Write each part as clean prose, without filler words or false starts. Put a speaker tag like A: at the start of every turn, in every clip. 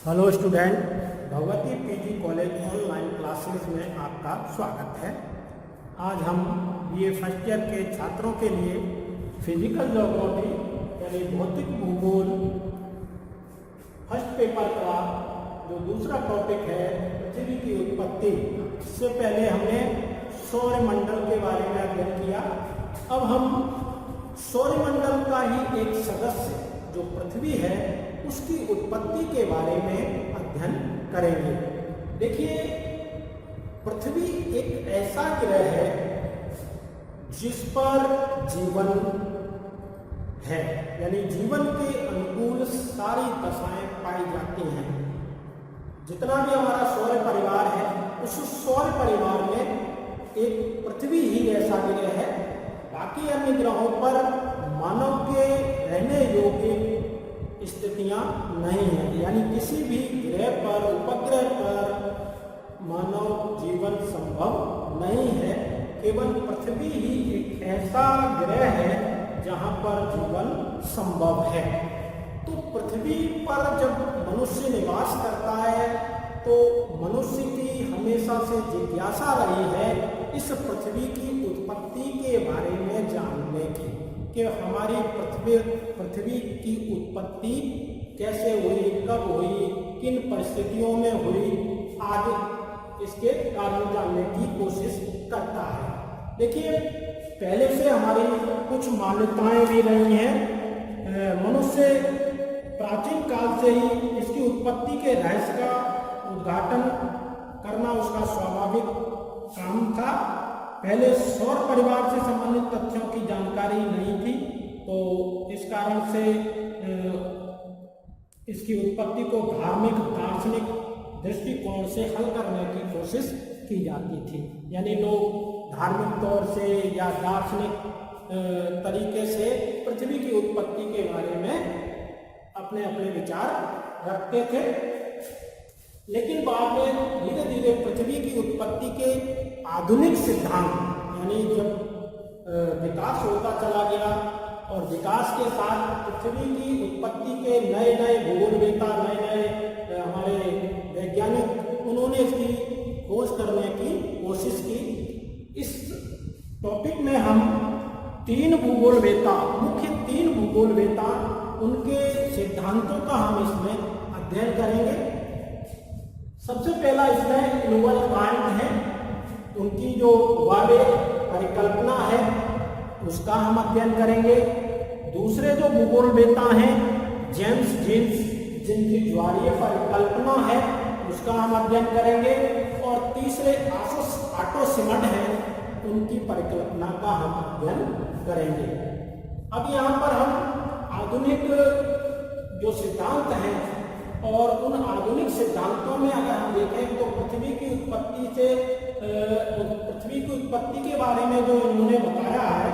A: Hello student, Bhagwati PG college online classes में आपका स्वागत है। आज हम बीए फर्स्ट ईयर के छात्रों के लिए फिजिकल ज्योग्राफी यानी भौतिक भूगोल फर्स्ट पेपर का जो दूसरा टॉपिक है पृथ्वी की उत्पत्ति। इससे पहले हमने सौरमंडल के बारे में अध्ययन किया। अब हम सौरमंडल का ही एक सदस्य जो पृथ्वी है उसकी उत्पत्ति के बारे में अध्ययन करेंगे। देखिए, पृथ्वी एक ऐसा ग्रह है जिस पर जीवन है, यानी जीवन के अनुकूल सारी दशाएं पाई जाती हैं। जितना भी हमारा सौर परिवार है उस सौर परिवार में एक पृथ्वी ही ऐसा ग्रह है। बाकी अन्य ग्रहों पर मानव के रहने योग्य स्थितियां नहीं है, यानी किसी भी ग्रह पर उपग्रह पर मानव जीवन संभव नहीं है। केवल पृथ्वी ही एक ऐसा ग्रह है जहां पर जीवन संभव है। तो पृथ्वी पर जब मनुष्य निवास करता है तो मनुष्य की हमेशा से जिज्ञासा रही है इस पृथ्वी की उत्पत्ति के बारे में जानने की, कि हमारी पृथ्वी की उत्पत्ति कैसे हुई, कब हुई, किन परिस्थितियों में हुई, आदि इसके कारण जानने की कोशिश करता है। देखिए, पहले से हमारी कुछ मान्यताएं भी रही हैं। मनुष्य प्राचीन काल से ही इसकी उत्पत्ति के रहस्य का उद्घाटन करना उसका स्वाभाविक काम था। पहले सौर परिवार से संबंधित तथ्यों की जानकारी नहीं थी, तो इस कारण से इसकी उत्पत्ति को धार्मिक दार्शनिक दृष्टिकोण से हल करने की कोशिश की जाती थी। यानी लोग धार्मिक तौर से या दार्शनिक तरीके से पृथ्वी की उत्पत्ति के बारे में अपने अपने विचार रखते थे। लेकिन बाद में धीरे धीरे पृथ्वी की उत्पत्ति के आधुनिक सिद्धांत, यानी जब विकास होता चला गया और विकास के साथ पृथ्वी की उत्पत्ति के नए नए भूगोलवेत्ता, नए नए हमारे वैज्ञानिक, उन्होंने इसकी खोज करने की कोशिश की। इस टॉपिक में हम तीन भूगोलवेत्ता, मुख्य तीन भूगोलवेत्ता, उनके सिद्धांतों का हम इसमें अध्ययन करेंगे। सबसे पहला इसमें इमैनुअल कांट है, उनकी जो वावे परिकल्पना है उसका हम अध्ययन करेंगे। दूसरे जो भूगोलवेत्ता हैं जेम्स जीन्स, जिनकी ज्वारीय परिकल्पना है उसका हम अध्ययन करेंगे। और तीसरे ऑटो शिमंड हैं, उनकी परिकल्पना का हम अध्ययन करेंगे। अब यहाँ पर हम आधुनिक जो सिद्धांत हैं और उन आधुनिक सिद्धांतों में अगर हम देखें तो पृथ्वी की उत्पत्ति के बारे में जो इन्होंने बताया है,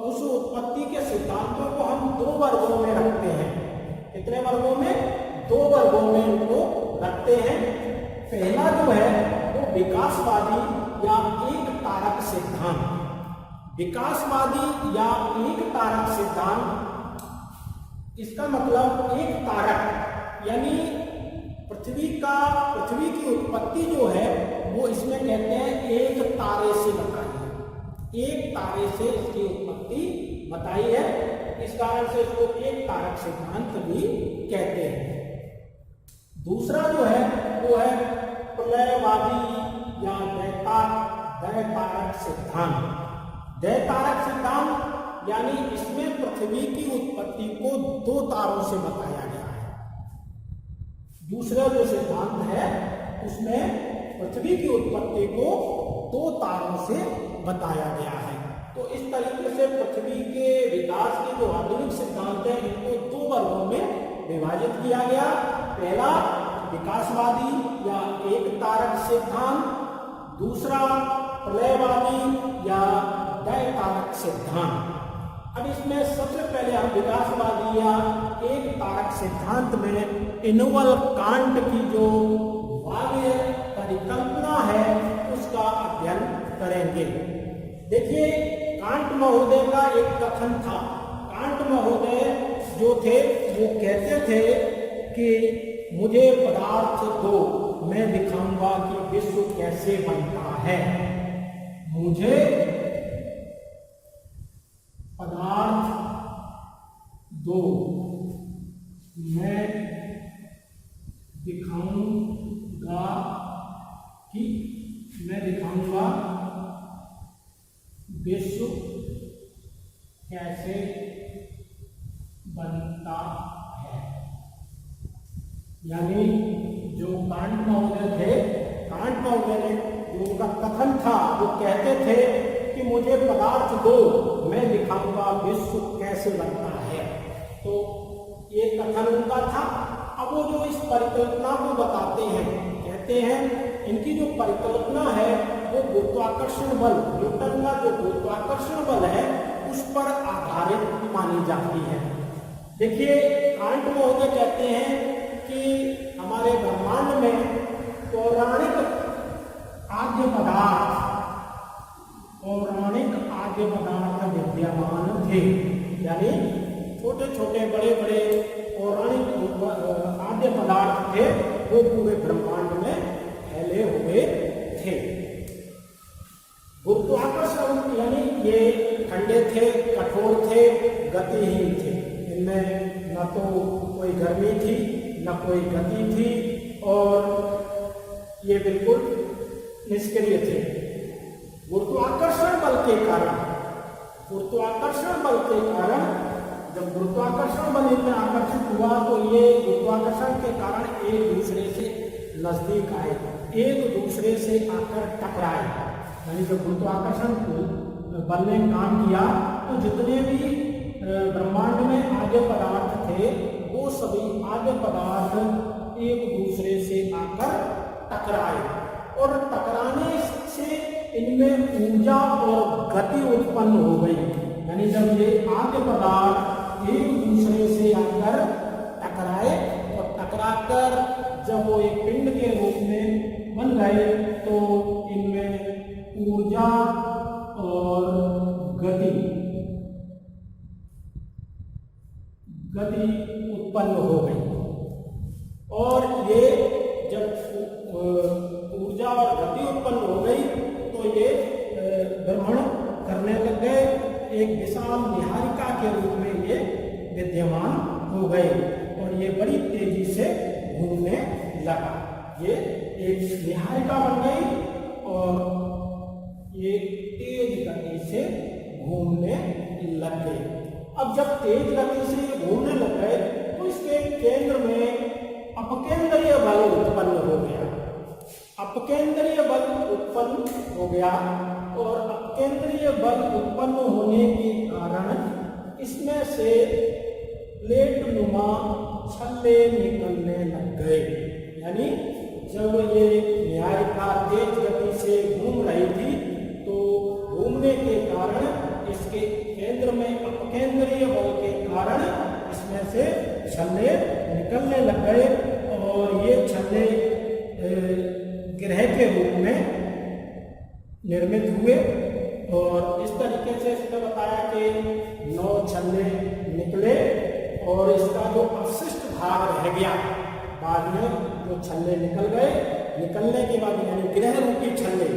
A: उस उत्पत्ति के सिद्धांतों को हम दो वर्गों में रखते हैं। कितने वर्गों में? दो वर्गों में इनको रखते हैं। पहला जो है वो विकासवादी या एक तारक सिद्धांत। विकासवादी या एक तारक सिद्धांत, इसका मतलब एक तारक, यानी पृथ्वी की उत्पत्ति जो है वो इसमें कहते हैं एक तारे से बताई है। एक तारे से इसकी उत्पत्ति बताई है, इस कारण से इसको एक तारक सिद्धांत भी कहते हैं। दूसरा जो है वो है प्रलयवादी या दैतारक सिद्धांत। दैतारक सिद्धांत यानी इसमें पृथ्वी की उत्पत्ति को दो तारों से बताया गया है। दूसरा जो सिद्धांत है उसमें पृथ्वी की उत्पत्ति को दो तारों से बताया गया है। तो इस तरीके से पृथ्वी के विकास के जो आधुनिक सिद्धांत हैं इनको दो वर्गों में विभाजित किया गया। पहला विकासवादी या एक तारक सिद्धांत, दूसरा प्रलयवादी या दैतारक सिद्धांत। अब इसमें सबसे पहले हम विकासवादी या एक तारक सिद्धांत में इमैनुअल कांट की जो वावे परिकल्पना है उसका अध्ययन करेंगे। देखिए, कांट महोदय का एक कथन था। कांट महोदय जो थे वो कहते थे कि मुझे पदार्थ दो, मैं दिखाऊंगा कि विश्व कैसे बनता है। मुझे पदार्थ दो, मैं दिखाऊंगा कि विश्व कैसे बनता है। यानी जो कांट महोदय ने जो उनका कथन था, वो कहते थे कि मुझे पदार्थ दो, मैं दिखाऊंगा विश्व कैसे बनता है। तो ये कथन उनका था। अब वो जो इस परिकल्पना को बताते हैं, कहते हैं इनकी जो परिकल्पना है वो गुरुत्वाकर्षण बल, न्यूटन का जो गुरुत्वाकर्षण बल है उस पर आधारित मानी जाती है। देखिए, कांट महोदय कहते हैं कि हमारे ब्रह्मांड में पौराणिक आद्य पदार्थ विद्यमान थे। यानी छोटे छोटे बड़े बड़े पौराणिक आद्य पदार्थ थे, वो पूरे ब्रह्मांड में फैले हुए थे। गुरुत्वाकर्षण यानी ये ठंडे थे, कठोर थे, गतिहीन थे। इनमें न तो कोई गर्मी थी न कोई गति थी और ये बिल्कुल निष्क्रिय थे। गुरुत्वाकर्षण बल के कारण जब गुरुत्वाकर्षण बल इनमें आकर्षित हुआ तो ये गुरुत्वाकर्षण के कारण एक दूसरे से नजदीक आए, एक दूसरे से आकर टकराए। यानी जब गुरुत्वाकर्षण बल ने काम किया तो जितने भी ब्रह्मांड में आद्य पदार्थ थे वो सभी आद्य पदार्थ एक दूसरे से आकर टकराए और टकराने से इनमें ऊर्जा और गति उत्पन्न हो गई। यानी जब ये आद्य पदार्थ एक दूसरे से आकर टकराए और टकराकर जब वो एक पिंड के रूप में बन गए तो इनमें ऊर्जा और गति उत्पन्न हो गई और ये जब ऊर्जा और गति उत्पन्न हो गई तो ये भ्रमण करने लग गए, एक विशाल निहारिका के रूप में ये विद्यमान हो गए और ये बड़ी तेजी से घूमने लगा। ये एक निहारिका बन गई और ये तेज गति से घूमने लग गए। अब जब तेज गति से घूमने लग गए तो इसके केंद्र में अपकेंद्रीय बल उत्पन्न हो गया। अपकेंद्रीय बल उत्पन्न हो गया और अपकेंद्रीय बल उत्पन्न होने के कारण इसमें से प्लेट नुमा छल्ले निकलने लग गए। यानी जब ये निहारिका तेज गति से घूम रही थी तो घूमने के कारण इसके केंद्र में अपकेंद्रीय बल के कारण इसमें से छल्ले निकलने लग गए और ये छल्ले ग्रह के रूप में निर्मित हुए और इस तरीके से इसने बताया कि 9 छल्ले निकले और इसका जो अवशिष्ट भाग रह गया, बाद में जो छल्ले निकल गए, निकलने के बाद यानी ग्रह रूपी छल्ले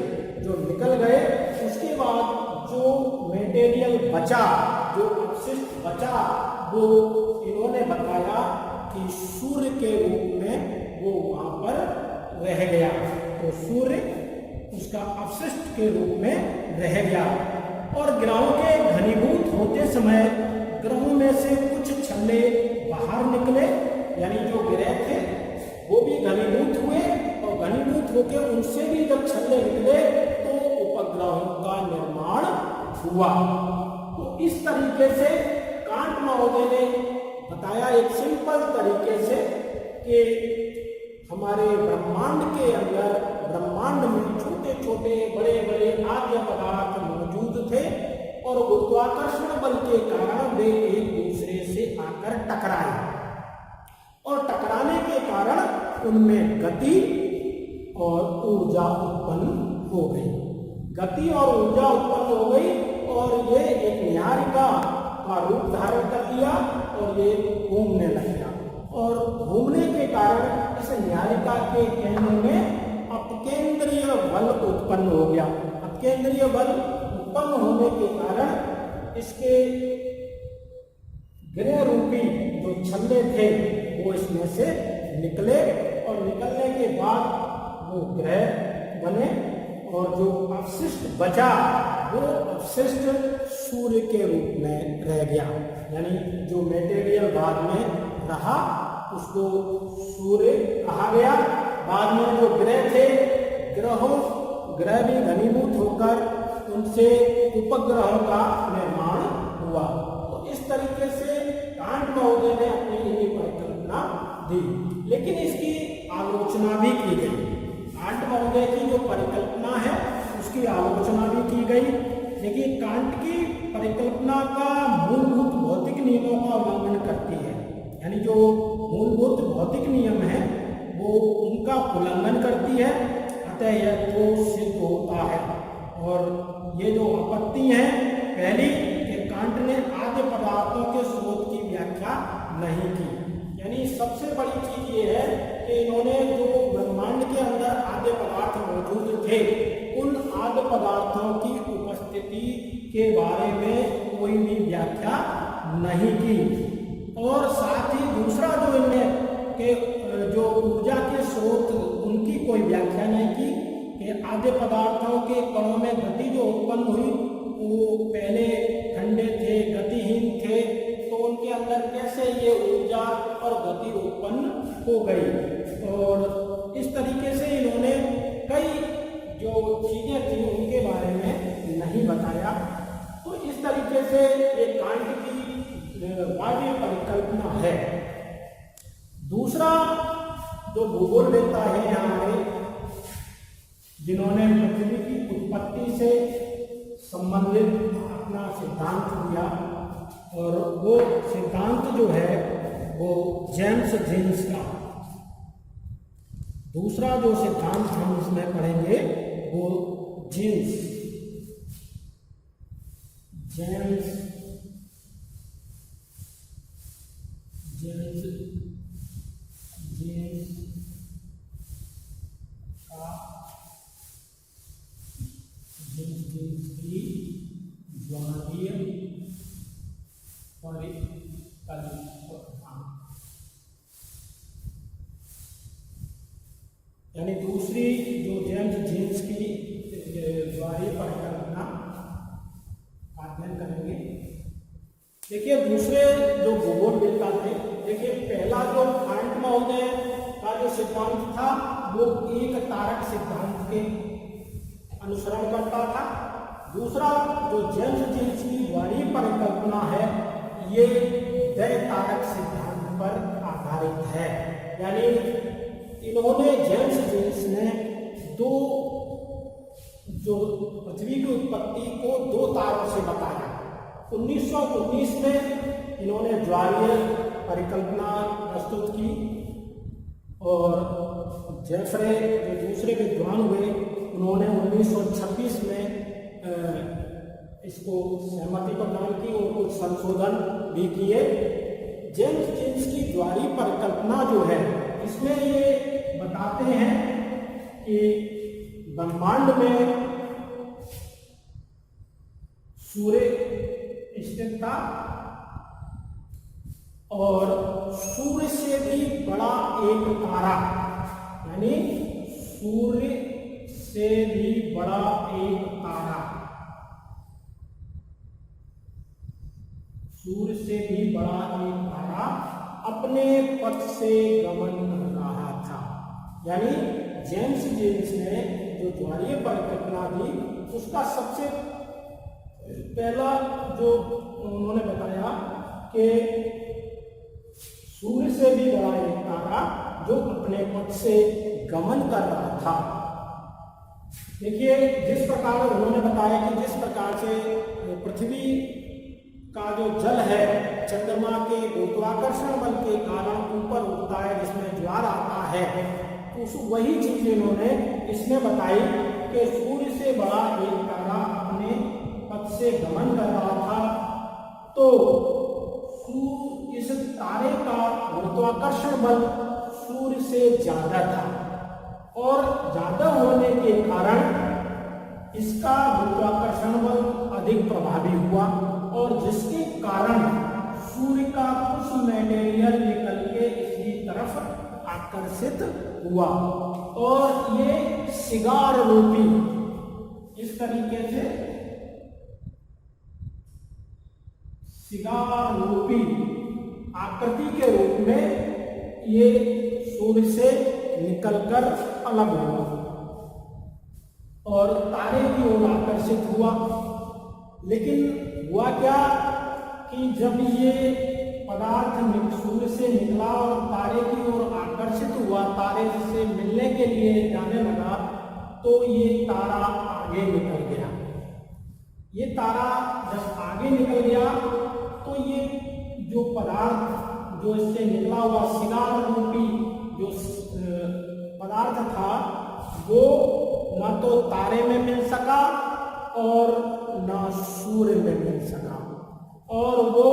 A: जो निकल गए, उसके बाद जो मेटेरियल बचा, जो अवशिष्ट बचा, वो इन्होंने बताया कि सूर्य के रूप में वो वहां पर रह गया। तो सूर्य उसका अवशिष्ट के रूप में रह गया और ग्रहों के घनीभूत होते समय ग्रहों में से कुछ छल्ले बाहर निकले। यानी जो ग्रह थे वो भी घनीभूत हुए और घनीभूत होकर उनसे भी जब छल्ले निकले तो उपग्रहों का निर्माण हुआ। तो इस तरीके से कांट महोदय ने बताया एक सिंपल तरीके से कि हमारे ब्रह्मांड के अंदर, ब्रह्मांड में छोटे छोटे बड़े बड़े आद्य पदार्थ मौजूद थे और गुरुत्वाकर्षण बल के कारण वे एक दूसरे से आकर टकराए और टकराने के कारण उनमें गति और ऊर्जा उत्पन्न हो गई। गति और ऊर्जा उत्पन्न हो गई और ये एक निहारिका का रूप धारण कर लिया और ये घूमने लग गया और घूमने के कारण इस न्यायिका के केंद्र में अपकेंद्रीय बल उत्पन्न हो गया। अपकेंद्रीय बल उत्पन्न होने के कारण इसके ग्रह रूपी जो छल्ले थे वो इसमें से निकले और निकलने के बाद वो ग्रह बने और जो अवशिष्ट बचा वो अवशिष्ट सूर्य के रूप में रह गया। यानी जो मटेरियल बाद में रहा उसको सूर्य कहा गया। बाद में जो ग्रह थे ग्रह भी घनीभूत होकर उनसे उपग्रहों का निर्माण हुआ। तो इस तरीके से कांट महोदय ने अपनी परिकल्पना दी, लेकिन इसकी आलोचना भी की गई। कांट महोदय की जो परिकल्पना है उसकी आलोचना भी की गई। देखिए, कांट की परिकल्पना का मूलभूत भौतिक नियमों का उल्लंघन करती है। यानी जो मूलभूत भौतिक नियम है वो उनका उल्लंघन करती है, अतः यह तो सिद्ध होता है। और ये जो आपत्ति है, पहली कि कांट ने आद्य पदार्थों के स्रोत की व्याख्या नहीं की। यानी सबसे बड़ी चीज ये है कि इन्होंने जो ब्रह्मांड के अंदर आद्य पदार्थ मौजूद थे उन आद्य पदार्थों की उपस्थिति के बारे में कोई भी व्याख्या नहीं की। और साथ ही दूसरा जो इनमें के जो ऊर्जा के स्रोत उनकी कोई व्याख्या नहीं की कि आद्य पदार्थों के कणों में गति जो उत्पन्न हुई वो पहले ठंडे थे, गतिहीन थे, तो उनके अंदर कैसे ये ऊर्जा और गति उत्पन्न हो गई। और इस तरीके से इन्होंने कई जो चीजें थी उनके बारे में नहीं बताया। तो इस तरीके से ये कांट की बाह्य परिकल्पना है। दूसरा जो भूगोलवेत्ता है हमारे, जिन्होंने पृथ्वी की उत्पत्ति से संबंधित अपना सिद्धांत दिया, और वो सिद्धांत जो है वो जेम्स जीन्स का। दूसरा जो सिद्धांत हम इसमें पढ़ेंगे वो जेम्स की ज्वारीय परिकल्पना, यानी दूसरी जो जेम्स जीन्स की ज्वारीय परिकल्पना अध्ययन करेंगे। देखिए, दूसरे जो भूगोलवेत्ता थे, देखिए पहला जो कांट महोदय का जो सिद्धांत था वो एक तारक सिद्धांत के अनुसरण करता था। दूसरा जो जेम्स जीन्स की ज्वारीय परिकल्पना है ये द्वै तारक सिद्धांत पर आधारित है। यानी इन्होंने जेम्स जीन्स ने दो जो पृथ्वी की उत्पत्ति को दो तारों से बताया। 1919 में इन्होंने ज्वारीय परिकल्पना प्रस्तुत की, और जेफ्रे जो दूसरे विद्वान हुए उन्होंने 1926 में इसको सहमति प्रदान की और कुछ संशोधन भी किए। जेम्स जीन्स की ज्वारीय परिकल्पना जो है इसमें ये बताते हैं कि ब्रह्मांड में सूर्य स्थित था और सूर्य से भी बड़ा एक तारा, यानी सूर्य से भी बड़ा एक तारा, सूर्य से भी बड़ा एक तारा अपने पथ से गमन कर रहा था। यानी जेम्स जीन्स ने जो ज्वारीय परिकल्पना दी उसका सबसे पहला जो उन्होंने बताया कि सूर्य से भी बड़ा एक तारा जो अपने पथ से गमन कर रहा था। देखिए, जिस प्रकार उन्होंने बताया कि जिस प्रकार से पृथ्वी का जो जल है चंद्रमा के गुरुत्वाकर्षण बल के कारण ऊपर उठता है जिसमें ज्वार आता है, तो उस वही चीज इन्होंने इसमें बताई कि सूर्य से बड़ा एक तारा अपने पथ से गमन कर रहा था। तो इस तारे का गुरुत्वाकर्षण बल सूर्य से ज्यादा था और ज्यादा होने के कारण इसका गुरुत्वाकर्षण बल अधिक प्रभावी हुआ और जिसके कारण सूर्य का कुछ मटेरियल निकल के इसकी तरफ आकर्षित हुआ और ये सिगार रूपी इस तरीके से सिगार रूपी आकृति के रूप में ये सूर्य से निकलकर अलग हुआ और तारे की ओर आकर्षित हुआ। लेकिन हुआ क्या कि जब ये पदार्थ सूर्य से निकला और तारे की ओर आकर्षित हुआ, तारे से मिलने के लिए जाने लगा, तो ये तारा आगे निकल गया। ये तारा जब आगे निकल गया तो ये जो पदार्थ जो इससे निकला हुआ सिगार रूपी जो पदार्थ था वो ना तो तारे में मिल सका और ना सूर्य में मिल सका और वो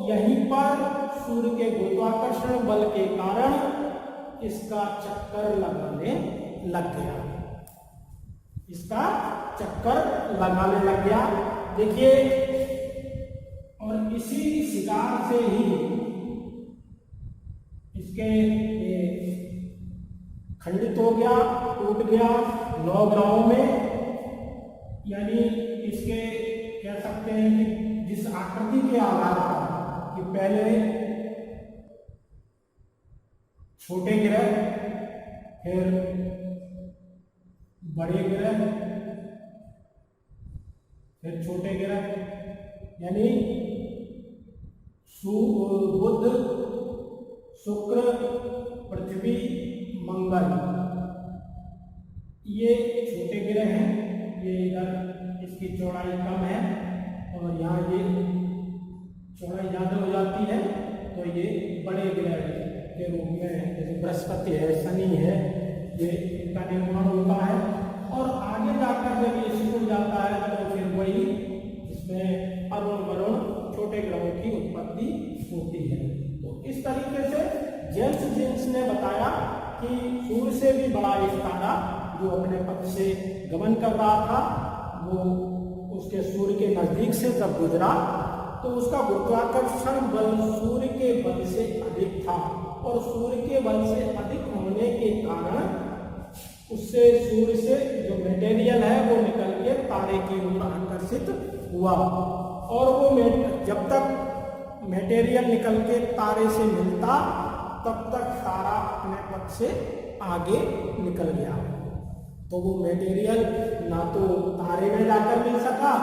A: यहीं पर सूर्य के गुरुत्वाकर्षण बल के कारण इसका चक्कर लगाने लग गया। इसका चक्कर लगाने लग गया। देखिए, और इसी शिकार से ही इसके खंडित हो गया, टूट गया 9 ग्रहों में। यानी इसके कह सकते हैं कि जिस आकृति के आधार पर कि पहले छोटे ग्रह, फिर बड़े ग्रह, फिर छोटे ग्रह, यानी बुध, शुक्र, पृथ्वी, मंगल, ये छोटे ग्रह हैं। ये इधर इसकी चौड़ाई कम है और यहाँ ये चौड़ाई ज़्यादा हो जाती है, तो ये बड़े ग्रह के रूप में जैसे बृहस्पति है, शनि है, ये इनका निर्माण होता है। और आगे जाकर जब ये सिकुड़ जाता है तो फिर वही इसमें अरुण वरुण छोटे ग्रहों की उत्पत्ति होती है। तो इस तरीके से जेम्स ने बताया कि सूर्य से भी बड़ा एक तारा जो अपने पथ से गमन कर रहा था, वो उसके सूर्य के नजदीक से जब गुजरा तो उसका गुरुत्वाकर्षण बल सूर्य के बल से अधिक था और सूर्य के बल से अधिक होने के कारण उससे सूर्य से जो मटेरियल है वो निकल के तारे की ओर आकर्षित हुआ और वो जब तक मटेरियल निकल के तारे से मिलता तब तक तारा अपने पथ से आगे निकल गया। तो वो मटेरियल ना तो तारे में जाकर मिल सका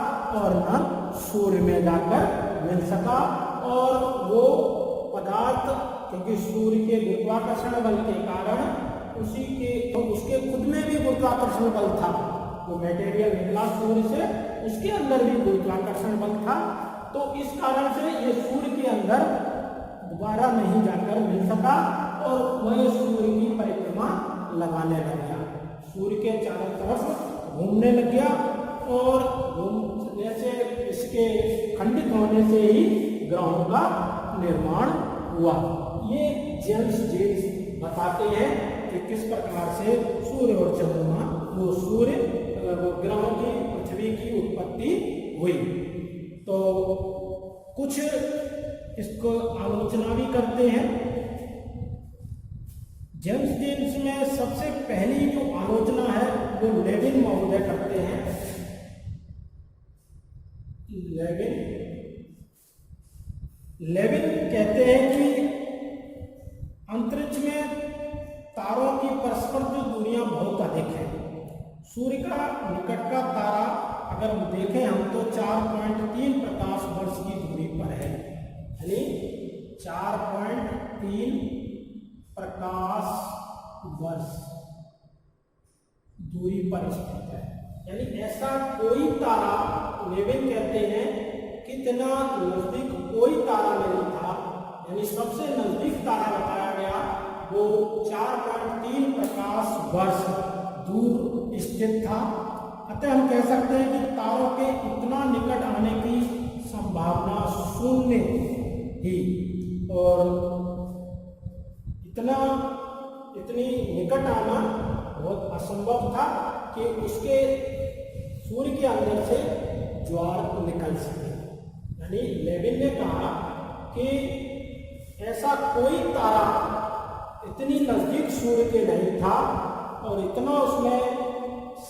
A: और ना सूर्य में जाकर मिल सका और वो पदार्थ क्योंकि सूर्य के गुरुत्वाकर्षण बल के कारण उसके खुद में भी गुरुत्वाकर्षण बल था। वो मटेरियल निकला सूर्य से, उसके अंदर भी गुरुत्वाकर्षण बल था। तो इस कारण से ये सूर्य के अंदर दोबारा नहीं जाकर मिल सका और वह सूर्य की परिक्रमा लगाने लग गया, सूर्य के चारों तरफ घूमने लग गया और घूमने से इसके खंडित होने से ही ग्रहों का निर्माण हुआ। ये जेम्स बताते हैं कि किस प्रकार से सूर्य और चंद्रमा वो ग्रहों की पृथ्वी की उत्पत्ति हुई। तो कुछ इसको आलोचना भी करते हैं। जेम्स में सबसे पहली जो आलोचना है वो लेविन महोदय करते हैं। लेविन कहते हैं कि अंतरिक्ष में तारों की परस्पर जो दूरियां बहुत अधिक है। सूर्य का निकट का तारा अगर हम देखें हम तो 4.3 प्रकाश वर्ष की दूरी पर है, यानी 4.3 प्रकाश वर्ष दूरी पर स्थित है। यानी ऐसा कोई तारा लेविन कहते हैं कितना नजदीक कोई तारा नहीं था, यानी सबसे नजदीक तारा बताया गया वो 4.3 प्रकाश वर्ष दूर स्थित था। अतः हम कह सकते हैं कि तारों के इतना निकट आने की संभावना शून्य ही। और इतनी निकट आना बहुत असंभव था कि उसके सूर्य के अंदर से ज्वार निकल सके। यानी लेविन ने कहा कि ऐसा कोई तारा इतनी नजदीक सूर्य के नहीं था और इतना उसमें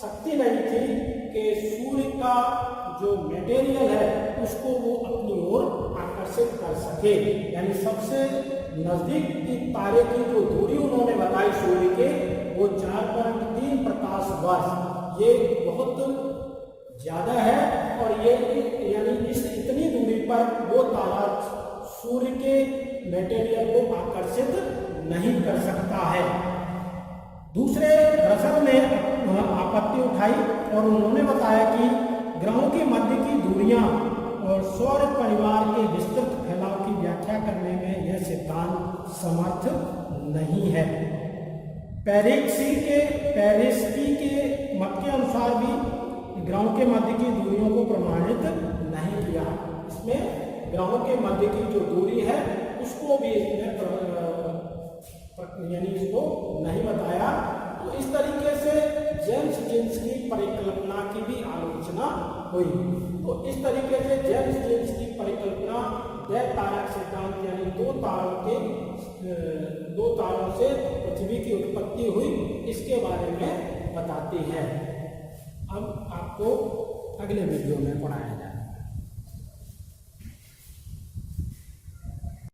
A: शक्ति नहीं थी कि सूर्य का जो मटेरियल है उसको वो अपनी ओर आकर्षित कर सके। यानी सबसे नजदीक की तारे की जो दूरी उन्होंने बताई सूर्य के वो 4.3 प्रकाश वर्ष, ये बहुत ज्यादा है। और ये यानी इस इतनी दूरी पर वो तारा सूर्य के मटेरियल को आकर्षित नहीं कर सकता है। दूसरे रसद ने आपत्ति उठाई और उन्होंने बताया कि ग्रहों के मध्य की दूरियां और सौर परिवार के विस्तृत फैलाव की व्याख्या करने में यह सिद्धांत समर्थ नहीं है। पेरिस्की के मत के अनुसार भी ग्रहों के मध्य की दूरियों को प्रमाणित नहीं किया। इसमें ग्रहों के मध्य की जो दूरी है उसको भी यानी इसको नहीं बताया। तो इस तरीके से जेम्स जीन्स की परिकल्पना की भी आलोचना हुई। तो इस तरीके से जेम्स जीन्स की परिकल्पना दैव तारक सिद्धांत यानी दो तारों से पृथ्वी की उत्पत्ति हुई इसके बारे में बताती है। अब आपको अगले वीडियो में पढ़ाएंगे।